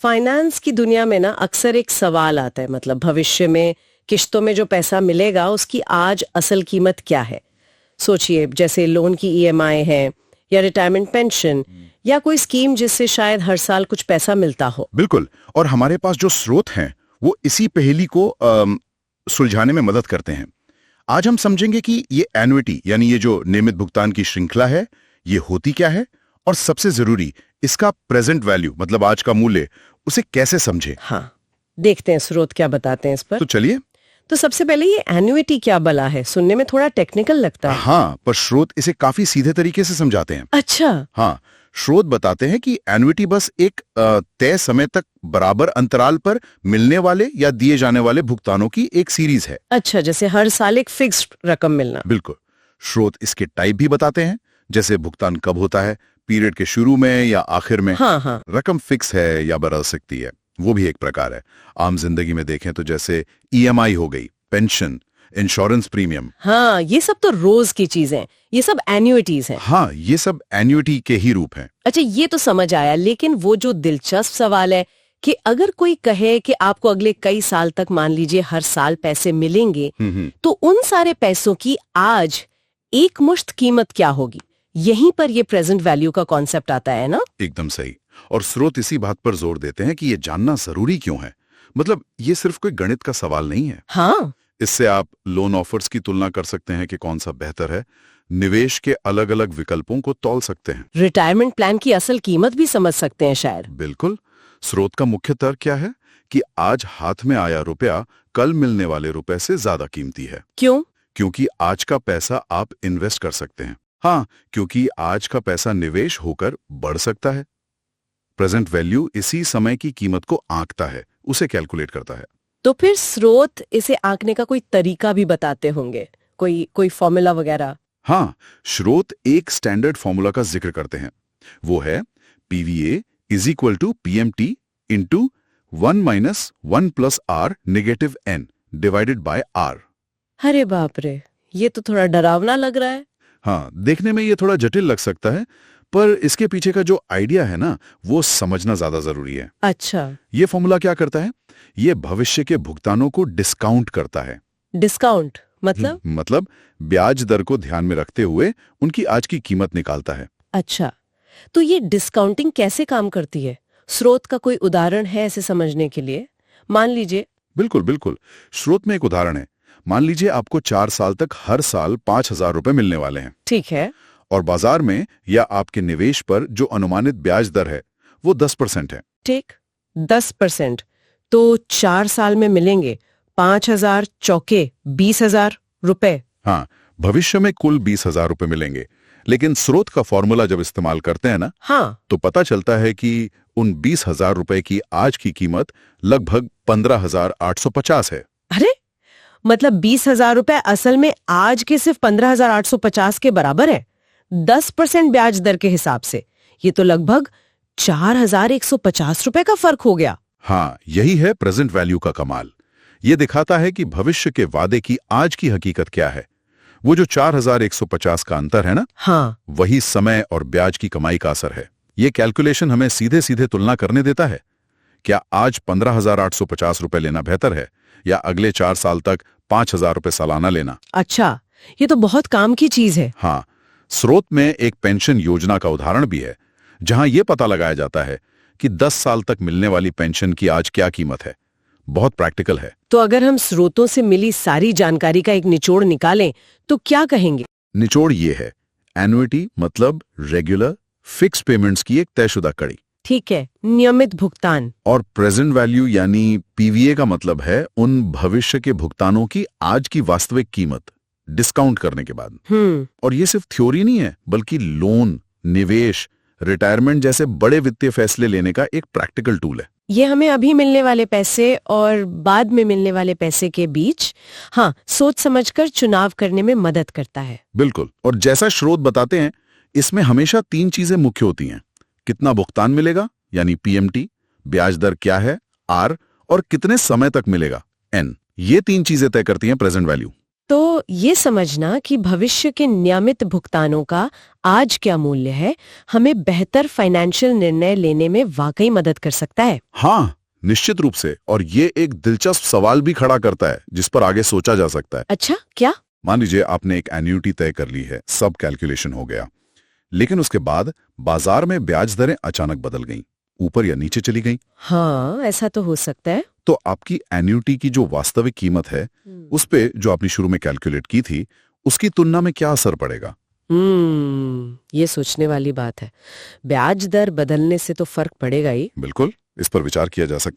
Finance की दुनिया में ना अक्सर एक सवाल आता है, मतलब भविष्य में किश्तों में जो पैसा मिलेगा उसकी आज असल कीमत क्या है। सोचिए, जैसे लोन की ईएमआई है या रिटायरमेंट पेंशन या कोई स्कीम जिससे शायद हर साल कुछ पैसा मिलता हो। बिल्कुल। और हमारे पास जो स्रोत हैं वो इसी पहेली को सुलझाने में मदद करते हैं। आज हम समझेंगे कि ये एन्युटी यानी ये जो नियमित भुगतान की श्रृंखला है, ये होती क्या है, और सबसे जरूरी इसका प्रेजेंट वैल्यू मतलब आज का मूल्य, उसे कैसे समझे। हाँ, देखते हैं स्रोत क्या बताते हैं इस पर। तो चलिए। तो सबसे पहले ये एन्युटी क्या बला है, सुनने में थोड़ा टेक्निकल लगता है। हाँ, पर स्रोत इसे काफी सीधे तरीके से समझाते हैं। अच्छा। हाँ, स्रोत बताते हैं कि एन्युटी बस एक तय समय तक बराबर अंतराल पर मिलने वाले या दिए जाने वाले भुगतानों की एक सीरीज है। अच्छा, जैसे हर साल एक फिक्स्ड रकम मिलना। बिल्कुल। स्रोत इसके टाइप भी बताते हैं, जैसे भुगतान कब होता है, पीरियड के शुरू में या आखिर में। हाँ हाँ। रकम फिक्स है या बदल सकती है, वो भी एक प्रकार है। आम जिंदगी में देखें तो जैसे ईएमआई हो गई, पेंशन, इंश्योरेंस प्रीमियम। हाँ, ये सब तो रोज की चीजें, ये सब एन्युइटीज हैं। हाँ, ये सब एन्युटी के ही रूप हैं। अच्छा, ये तो समझ आया, लेकिन वो जो दिलचस्प सवाल है कि अगर कोई कहे कि आपको अगले कई साल तक मान लीजिए हर साल पैसे मिलेंगे, तो उन सारे पैसों की आज एक मुश्त कीमत क्या होगी। यहीं पर ये प्रेजेंट वैल्यू का कॉन्सेप्ट आता है ना। एकदम सही। और स्रोत इसी बात पर जोर देते हैं कि ये जानना जरूरी क्यों है। मतलब ये सिर्फ कोई गणित का सवाल नहीं है। हाँ, इससे आप लोन ऑफर्स की तुलना कर सकते हैं कि कौन सा बेहतर है, निवेश के अलग अलग विकल्पों को तौल सकते हैं, रिटायरमेंट प्लान की असल कीमत भी समझ सकते हैं शायद। बिल्कुल। स्रोत का मुख्य तर्क क्या है कि आज हाथ में आया रुपया कल मिलने वाले रुपए से ज्यादा कीमती है। क्यों? क्योंकि आज का पैसा आप इन्वेस्ट कर सकते हैं। हाँ, क्योंकि आज का पैसा निवेश होकर बढ़ सकता है। प्रेजेंट वैल्यू इसी समय की कीमत को आंकता है, उसे कैलकुलेट करता है। तो फिर स्रोत इसे आंकने का कोई तरीका भी बताते होंगे, कोई कोई फॉर्मूला वगैरह। हाँ, स्रोत एक स्टैंडर्ड फॉर्मूला का जिक्र करते हैं। वो है PVA is equal to PMT into 1 - 1 + r negative n divided by r। अरे बाप रे, ये तो थोड़ा डरावना लग रहा है। हाँ, देखने में ये थोड़ा जटिल लग सकता है, पर इसके पीछे का जो आइडिया है ना, वो समझना ज्यादा जरूरी है। अच्छा। ये फॉर्मूला क्या करता है? ये भविष्य के भुगतानों को डिस्काउंट करता है। डिस्काउंट मतलब? मतलब ब्याज दर को ध्यान में रखते हुए उनकी आज की कीमत निकालता है। अच्छा, तो ये डिस्काउंटिंग कैसे काम करती है? स्रोत का कोई उदाहरण है ऐसे समझने के लिए? मान लीजिए। बिल्कुल बिल्कुल। स्रोत में एक उदाहरण है। मान लीजिए आपको 4 साल तक हर साल 5,000 रुपए मिलने वाले हैं। ठीक है। और बाजार में या आपके निवेश पर जो अनुमानित ब्याज दर है वो 10% है। ठीक, 10%। तो 4 साल में मिलेंगे 5,000 चौके 20,000 रुपए। हाँ, भविष्य में कुल 20,000 रुपए मिलेंगे। लेकिन स्रोत का फॉर्मूला जब इस्तेमाल करते हैं ना, हाँ, तो पता चलता है कि उन 20,000 रुपए की आज की कीमत लगभग 15,850 है। अरे मतलब 20,000 रुपए असल में आज के सिर्फ 15,850 के बराबर है। 10% ब्याज दर के हिसाब से ये तो लगभग 4,150 रुपए का फर्क हो गया। हाँ, यही है प्रेजेंट वैल्यू का कमाल। ये दिखाता है कि भविष्य के वादे की आज की हकीकत क्या है। वो जो 4,150 का अंतर है ना, हाँ, वही समय और ब्याज की कमाई का असर है। ये कैलकुलेशन हमें सीधे सीधे तुलना करने देता है। क्या आज 15,850 रुपए लेना बेहतर है या अगले 4 साल तक 5,000 रुपए सालाना लेना? अच्छा, ये तो बहुत काम की चीज है। हाँ, स्रोत में एक पेंशन योजना का उदाहरण भी है, जहां यह पता लगाया जाता है कि 10 साल तक मिलने वाली पेंशन की आज क्या कीमत है। बहुत प्रैक्टिकल है। तो अगर हम स्रोतों से मिली सारी जानकारी का एक निचोड़ निकालें तो क्या कहेंगे? निचोड़ ये है, एन्युटी मतलब रेगुलर फिक्स पेमेंट्स की एक तयशुदा कड़ी। ठीक है, नियमित भुगतान। और प्रेजेंट वैल्यू यानी पीवीए का मतलब है उन भविष्य के भुगतानों की आज की वास्तविक कीमत डिस्काउंट करने के बाद। और ये सिर्फ थ्योरी नहीं है, बल्कि लोन, निवेश, रिटायरमेंट जैसे बड़े वित्तीय फैसले लेने का एक प्रैक्टिकल टूल है। ये हमें अभी मिलने वाले पैसे और बाद में मिलने वाले पैसे के बीच हाँ सोच समझकर चुनाव करने में मदद करता है। बिल्कुल। और जैसा स्रोत बताते हैं, इसमें हमेशा 3 चीजें मुख्य होती हैं। कितना भुगतान मिलेगा यानी पीएमटी, ब्याज दर क्या है आर, और कितने समय तक मिलेगा एन। ये 3 चीजें तय करती हैं प्रेजेंट वैल्यू। तो ये समझना कि भविष्य के नियमित भुगतानों का आज क्या मूल्य है, हमें बेहतर फाइनेंशियल निर्णय लेने में वाकई मदद कर सकता है। हाँ, निश्चित रूप से। और ये एक दिलचस्प सवाल भी खड़ा करता है जिस पर आगे सोचा जा सकता है। अच्छा, क्या? मान लीजिए आपने एक एन्युटी तय कर ली है, सब कैलकुलेशन हो गया, लेकिन उसके बाद बाजार में ब्याज दरें अचानक बदल गईं, ऊपर या नीचे चली गईं। हाँ, ऐसा तो हो सकता है। तो आपकी एन्युटी की जो वास्तविक कीमत है, उस पे जो आपने शुरू में कैलकुलेट की थी, उसकी तुलना में क्या असर पड़ेगा? ये सोचने वाली बात है। ब्याज दर बदलने से तो फर्क पड़ेगा ही। बिल्कुल, इस पर विचार किया जा सकता है।